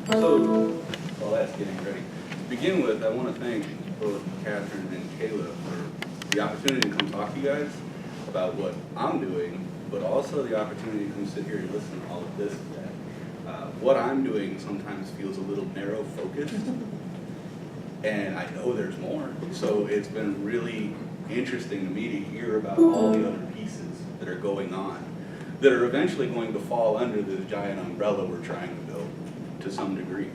So, while that's getting ready, to begin with, I want to thank both Catherine and Kayla for the opportunity to come talk to you guys about what I'm doing, but also the opportunity to come sit here and listen to all of this today. What I'm doing sometimes feels a little narrow focused, and I know there's more. So it's been really interesting to me to hear about all the other pieces that are going on, that are eventually going to fall under this giant umbrella we're trying to build to some degree.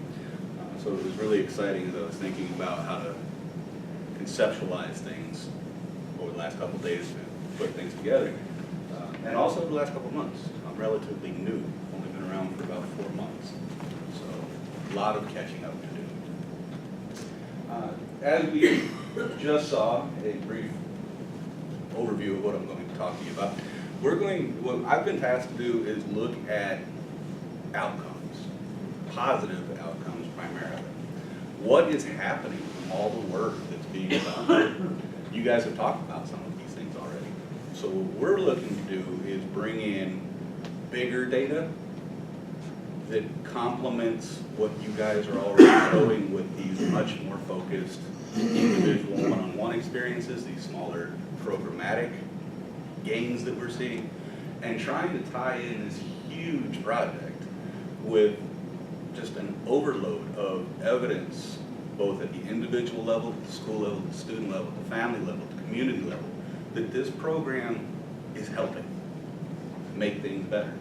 So it was really exciting as I was thinking about how to conceptualize things over the last couple of days to put things together. And also the last couple of months. I'm relatively new, only been around for about 4 months. So a lot of catching up to do. As we just saw a brief overview of what I'm going to talk to you about, what I've been tasked to do is look at outcomes, positive outcomes primarily. What is happening from all the work that's being done? You guys have talked about some of these things already. So what we're looking to do is bring in bigger data that complements what you guys are already showing with these much more focused individual one-on-one experiences, these smaller programmatic gains that we're seeing, and trying to tie in this huge project with just an overload of evidence, both at the individual level, the school level, the student level, the family level, the community level, that this program is helping make things better.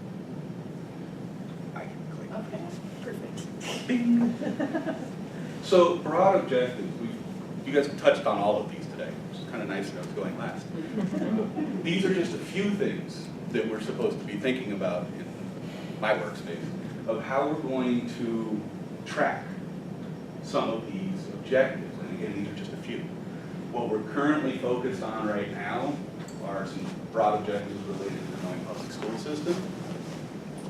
I can click. Okay, perfect. Bing. So broad objectives, you guys have touched on all of these today, which is kind of nice that I was going last. These are just a few things that we're supposed to be thinking about in my workspace of how we're going to track some of these objectives. And again, these are just a few. What we're currently focused on right now are some broad objectives related to the Illinois public school system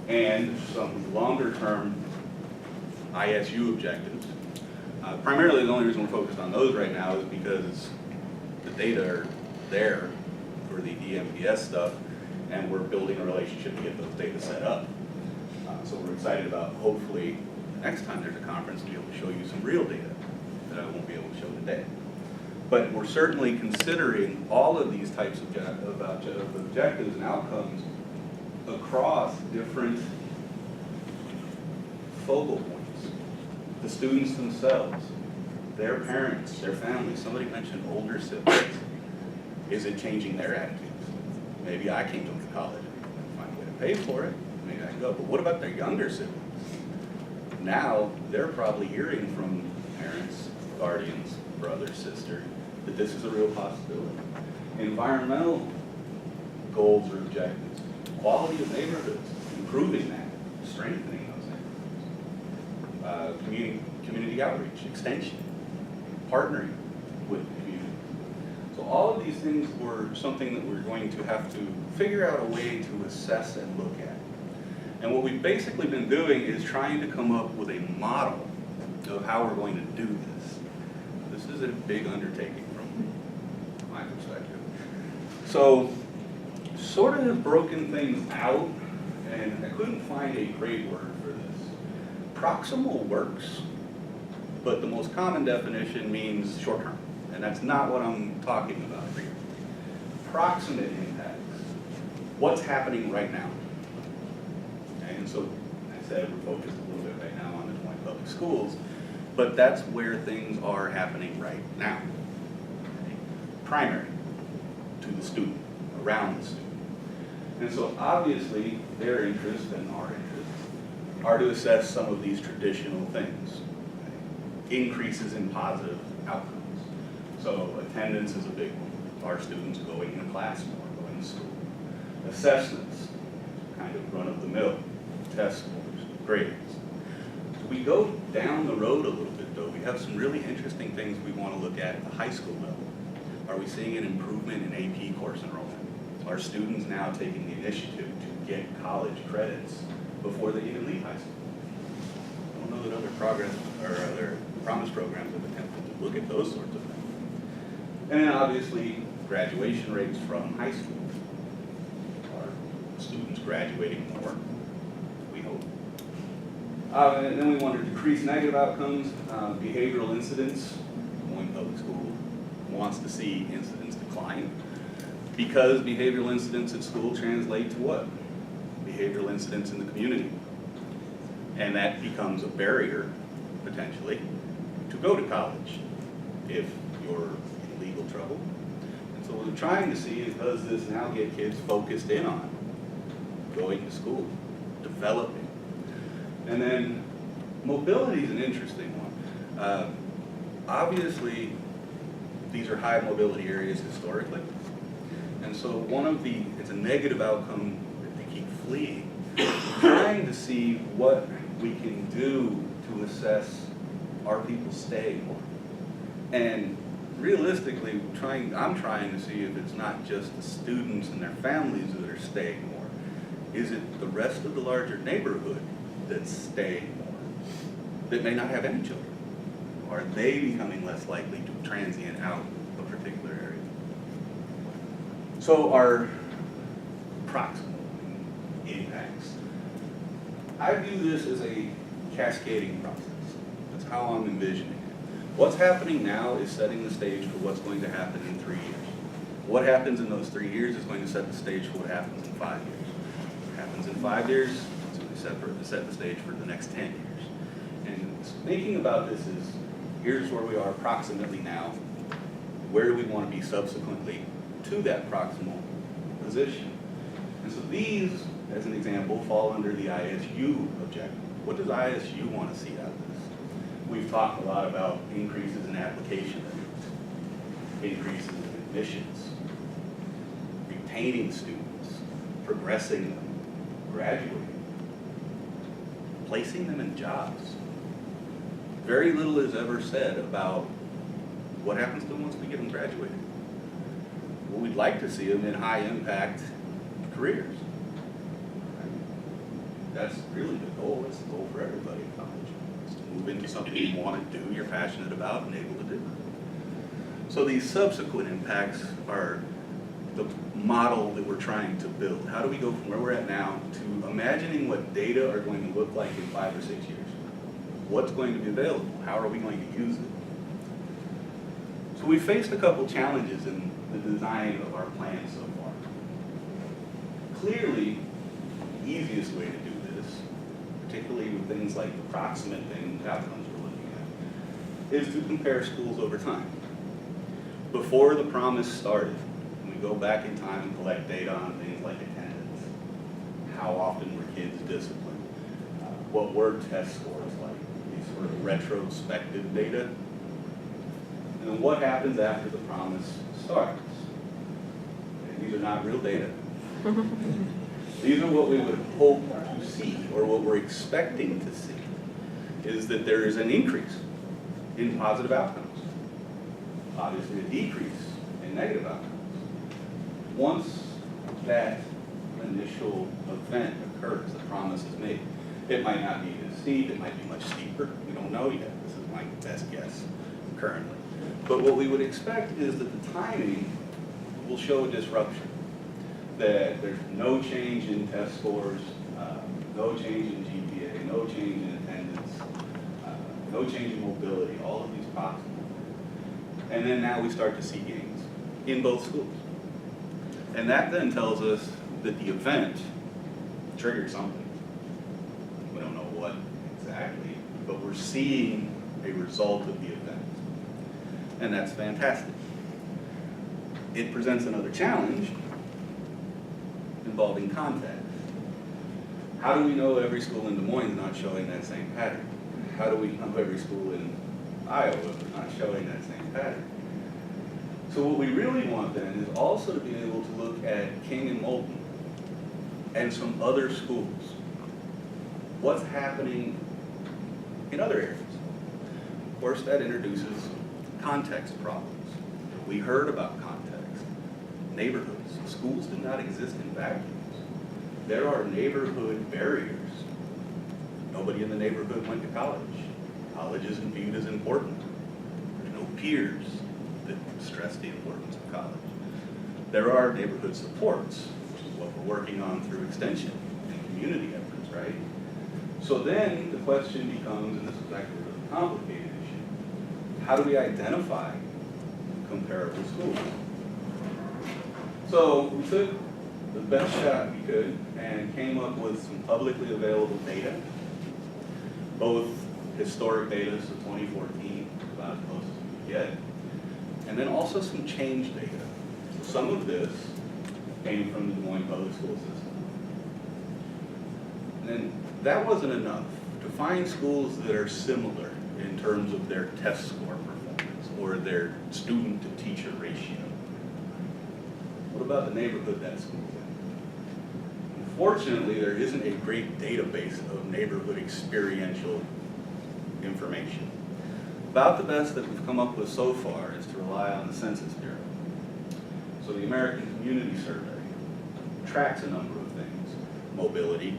and some longer term ISU objectives. Primarily the only reason we're focused on those right now is because the data are there for the EMPS stuff, and we're building a relationship to get those data set up. So we're excited about hopefully next time there's a conference we'll be able to show you some real data that I won't be able to show today. But we're certainly considering all of these types of objectives and outcomes across different focal points. The students themselves, their parents, their families. Somebody mentioned older siblings. Is it changing their attitudes? Maybe I can't go to college and find a way to pay for it. Maybe I can go. But what about their younger siblings? Now they're probably hearing from parents, guardians, brother, sister, that this is a real possibility. Environmental goals or objectives, quality of neighborhoods, improving that, strengthening those neighborhoods. Community outreach, extension, partnering with the community. So all of these things were something that we're going to have to figure out a way to assess and look at. And what we've basically been doing is trying to come up with a model of how we're going to do this. This is a big undertaking from my perspective. So, sort of have broken things out, and I couldn't find a great word for this. Proximal works, but the most common definition means short term, and that's not what I'm talking about here. Proximate impacts, what's happening right now. And so I said we're focused a little bit right now on the Des Moines public schools, but that's where things are happening right now. Okay? Primary to the student, around the student. And so obviously their interest and our interest are to assess some of these traditional things. Okay? Increases in positive outcomes. So attendance is a big one. Are students going to class more, going to school? Assessments, kind of run-of-the-mill. Test scores, grades. We go down the road a little bit though. We have some really interesting things we want to look at the high school level. Are we seeing an improvement in AP course enrollment? Are students now taking the initiative to get college credits before they even leave high school? I don't know that other progress or other promise programs have attempted to look at those sorts of things. And then obviously graduation rates from high school. Are students graduating more? We hope. And then we want to decrease negative outcomes, behavioral incidents. Moines Public School wants to see incidents decline because behavioral incidents at school translate to what? Behavioral incidents in the community. And that becomes a barrier, potentially, to go to college if you're in legal trouble. And so what we're trying to see is, does this now get kids focused in on going to school, developing? And then mobility is an interesting one. Obviously, these are high mobility areas historically. And so it's a negative outcome that they keep fleeing. Trying to see what we can do to assess, are people staying more? And realistically, I'm trying to see if it's not just the students and their families that are staying more. Is it the rest of the larger neighborhood that's staying more, that may not have any children? Are they becoming less likely to transient out a particular area? So our proximal impacts. I view this as a cascading process. That's how I'm envisioning it. What's happening now is setting the stage for what's going to happen in 3 years. What happens in those 3 years is going to set the stage for what happens in 5 years. What happens in 5 years is going to set the stage for the next 10 years. And thinking about this is, here's where we are approximately now. Where do we want to be subsequently to that proximal position? And so these, as an example, fall under the ISU objective. What does ISU want to see out of this? We've talked a lot about increases in application rates, increases in admissions, retaining students, progressing them, graduating, placing them in jobs. Very little is ever said about what happens to them once we get them graduated. Well, we'd like to see them in high impact careers. That's really the goal. It's the goal for everybody in college. It's to move into something you want to do, you're passionate about, and able to do. So these subsequent impacts are the model that we're trying to build. How do we go from where we're at now to imagining what data are going to look like in 5 or 6 years? What's going to be available? How are we going to use it? So we faced a couple challenges in the design of our plan so far. Clearly, the easiest way to do this, particularly with things like the proximate things, outcomes we're looking at, is to compare schools over time. Before the promise started, we go back in time and collect data on things like attendance. How often were kids disciplined? What were test scores like? These sort of retrospective data. And then what happens after the promise starts? And these are not real data. These are what we would hope to see, or what we're expecting to see, is that there is an increase in positive outcomes. Obviously a decrease in negative outcomes. Once that initial event occurs, the promise is made. It might not be as steep, it might be much steeper. We don't know yet. This is my best guess currently. But what we would expect is that the timing will show a disruption. That there's no change in test scores, no change in GPA, no change in attendance, no change in mobility, all of these proximal. And then now we start to see gains in both schools. And that then tells us that the event triggered something. We don't know what exactly, but we're seeing a result of the event. And that's fantastic. It presents another challenge involving context. How do we know every school in Des Moines is not showing that same pattern? How do we know every school in Iowa is not showing that same pattern? So what we really want then is also to be able to look at King and Moulton and some other schools. What's happening in other areas? Of course, that introduces context problems. We heard about context. Neighborhoods. Schools do not exist in vacuums. There are neighborhood barriers. Nobody in the neighborhood went to college. College isn't viewed as important. There's no peers that stress the importance of college. There are neighborhood supports, which is what we're working on through extension and community efforts, right? So then the question becomes, and this is actually a really complicated issue, how do we identify comparable schools? So we took the best shot we could and came up with some publicly available data, both historic data, so 2014, about as close as we could get, and then also some change data. So some of this came from the Des Moines Public School System. And then that wasn't enough to find schools that are similar in terms of their test score performance or their student-to-teacher ratio. What about the neighborhood that school's in? Unfortunately, there isn't a great database of neighborhood experiential information. About the best that we've come up with so far is to rely on the Census Bureau. So the American Community Survey tracks a number of things: mobility,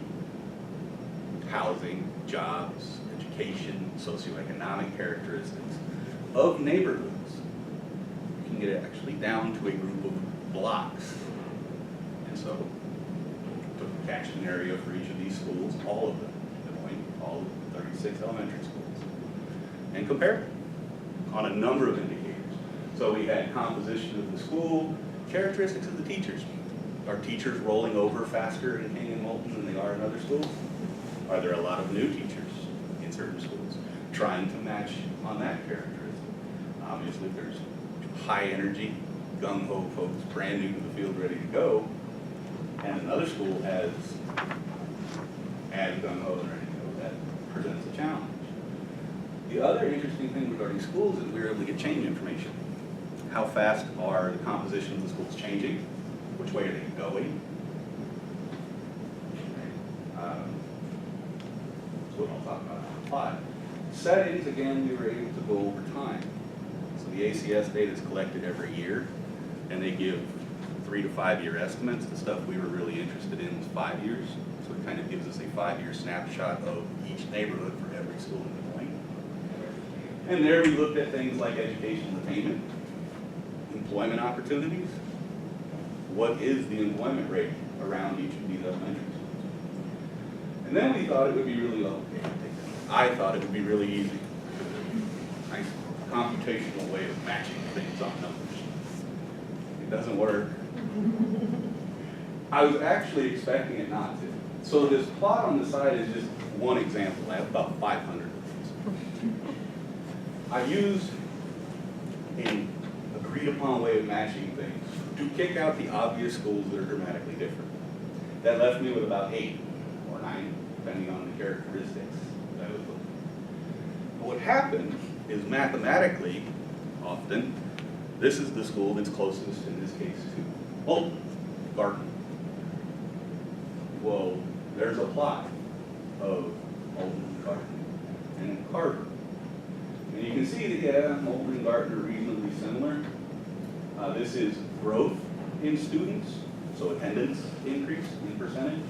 housing, jobs, education, socioeconomic characteristics of neighborhoods. You can get it actually down to a group of blocks. And so took a catchment area for each of these schools, all of them, Des Moines, all 36 elementary schools, and compared on a number of indicators. So we had composition of the school, characteristics of the teachers. Are teachers rolling over faster in King and Moulton than they are in other schools? Are there a lot of new teachers in certain schools trying to match on that characteristic? Obviously, if there's high energy, gung-ho folks brand new to the field ready to go, and another school has as gung-ho and ready to go, that presents a challenge. The other interesting thing regarding schools is we were able to get change information. How fast are the composition of the schools changing? Which way are they going? That's what I'll talk about on the plot. Settings, again, we were able to go over time. So the ACS data is collected every year, and they give 3 to 5 year estimates. The stuff we were really interested in was 5 years. So it kind of gives us a 5-year snapshot of each neighborhood for every school in Des Moines. And there we looked at things like educational attainment, employment opportunities. What is the employment rate around each of these elementary schools? And then we thought it would be really, I thought it would be really easy. Nice computational way of matching things on numbers. It doesn't work. I was actually expecting it not to. So this plot on the side is just one example. I have about 500 of these. I used an agreed upon way of matching things to kick out the obvious schools that are dramatically different. That left me with about 8 or 9, depending on the characteristics that I was looking at. But what happened is mathematically, often, this is the school that's closest, in this case, to Moulton, Garton. Well, there's a plot of Moulton, Garton, and Carver. And you can see that, yeah, Moulton and Garton are reasonably similar. This is growth in students, so attendance increase in percentage,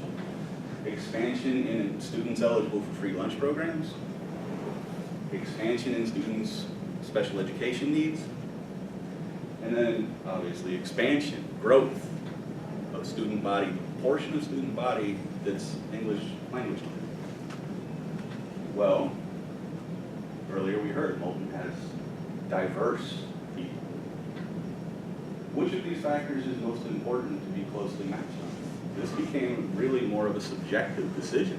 expansion in students eligible for free lunch programs, expansion in students' special education needs, and then obviously expansion, growth of student body, the proportion of student body that's English language learning. Well, earlier we heard Moulton has diverse people. Which of these factors is most important to be closely matched on? This became really more of a subjective decision.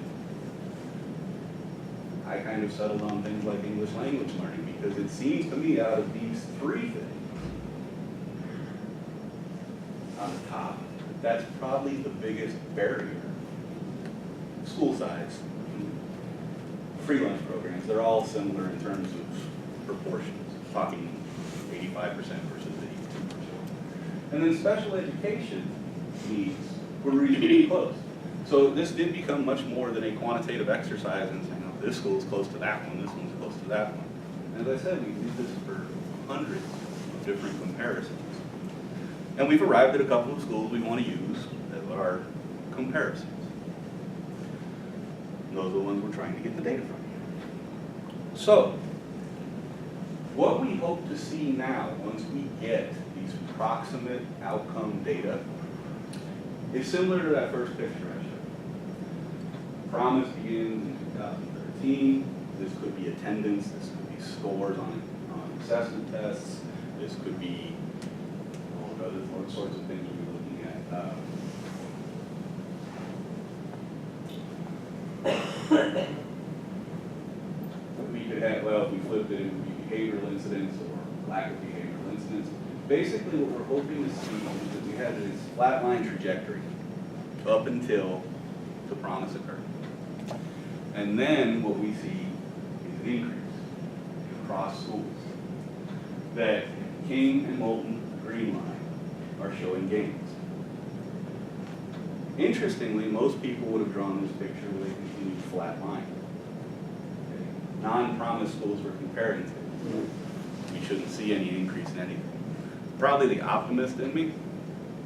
I kind of settled on things like English language learning because it seems to me out of these 3 things on the top, that's probably the biggest barrier. School size, free lunch programs, they're all similar in terms of proportions, talking 85% versus 82%. And then special education needs were reasonably close. So this did become much more than a quantitative exercise in saying, oh, this school's close to that one, this one's close to that one. And as I said, we did this for hundreds of different comparisons. And we've arrived at a couple of schools we want to use as our comparisons. And those are the ones we're trying to get the data from. So, what we hope to see now, once we get these proximate outcome data, is similar to that first picture I showed. Promise begins in 2013. This could be attendance, this could be scores on assessment tests, this could be all sorts of things we're looking at. We could have, well, if we flipped it, it would be behavioral incidents or lack of behavioral incidents. Basically, what we're hoping to see is that we have this flatline trajectory up until the promise occurred. And then what we see is an increase across schools. That King and Moulton, green line, are showing gains. Interestingly, most people would have drawn this picture with a continued flat line. Okay. Non-promise schools we're comparing to. We shouldn't see any increase in anything. Probably the optimist in me,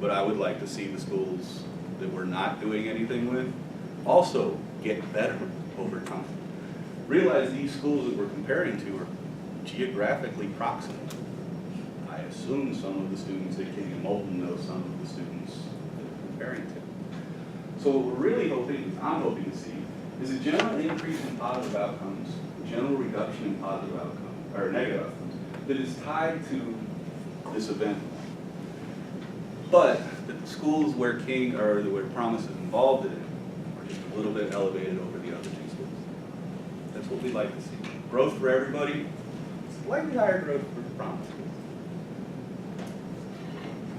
but I would like to see the schools that we're not doing anything with also get better over time. Realize these schools that we're comparing to are geographically proximate. I assume some of the students at King and Moulton know some of the students that we're comparing to. So what we're really hoping, I'm hoping to see, is a general increase in positive outcomes, a general reduction in positive outcomes, or negative outcomes, that is tied to this event. But that the schools where King, or where Promise is involved in, are just a little bit elevated over the other two schools. That's what we'd like to see. Growth for everybody, slightly higher growth for Promise.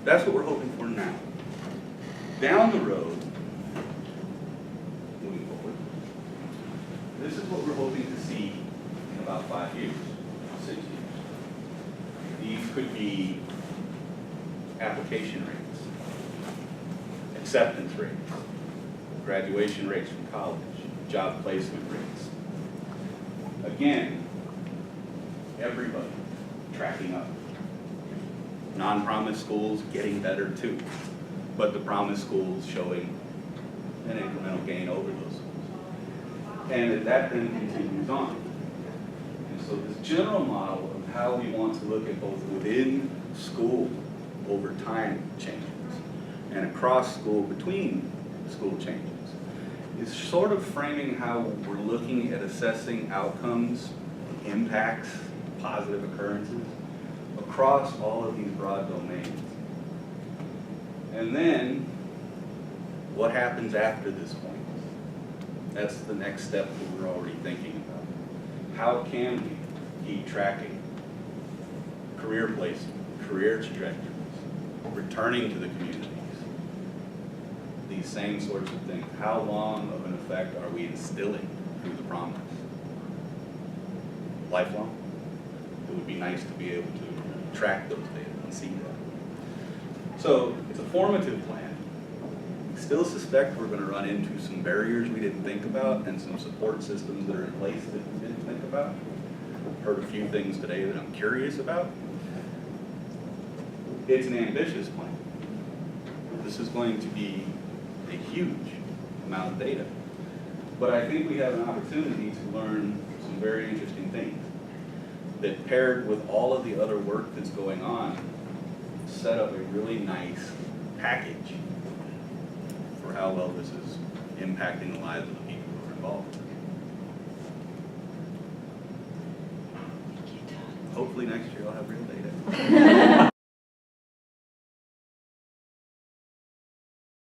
That's what we're hoping for now. Down the road, moving forward, this is what we're hoping to see in about 5 years, 6 years. These could be application rates, acceptance rates, graduation rates from college, job placement rates. Again, everybody tracking up. Non-promise schools getting better too, but the promise schools showing an incremental gain over those schools. And that then continues on. And so this general model of how we want to look at both within school over time changes and across school between school changes is sort of framing how we're looking at assessing outcomes, impacts, positive occurrences across all of these broad domains. And then, what happens after this point? That's the next step that we're already thinking about. How can we keep tracking career placement, career trajectories, returning to the communities, these same sorts of things? How long of an effect are we instilling through the promise? Lifelong? It would be nice to be able to track those data and see that. So it's a formative plan. We still suspect we're going to run into some barriers we didn't think about and some support systems that are in place that we didn't think about. Heard a few things today that I'm curious about. It's an ambitious plan. This is going to be a huge amount of data. But I think we have an opportunity to learn some very interesting things that, paired with all of the other work that's going on, set up a really nice package for how well this is impacting the lives of the people who are involved. Hopefully next year I'll have real data.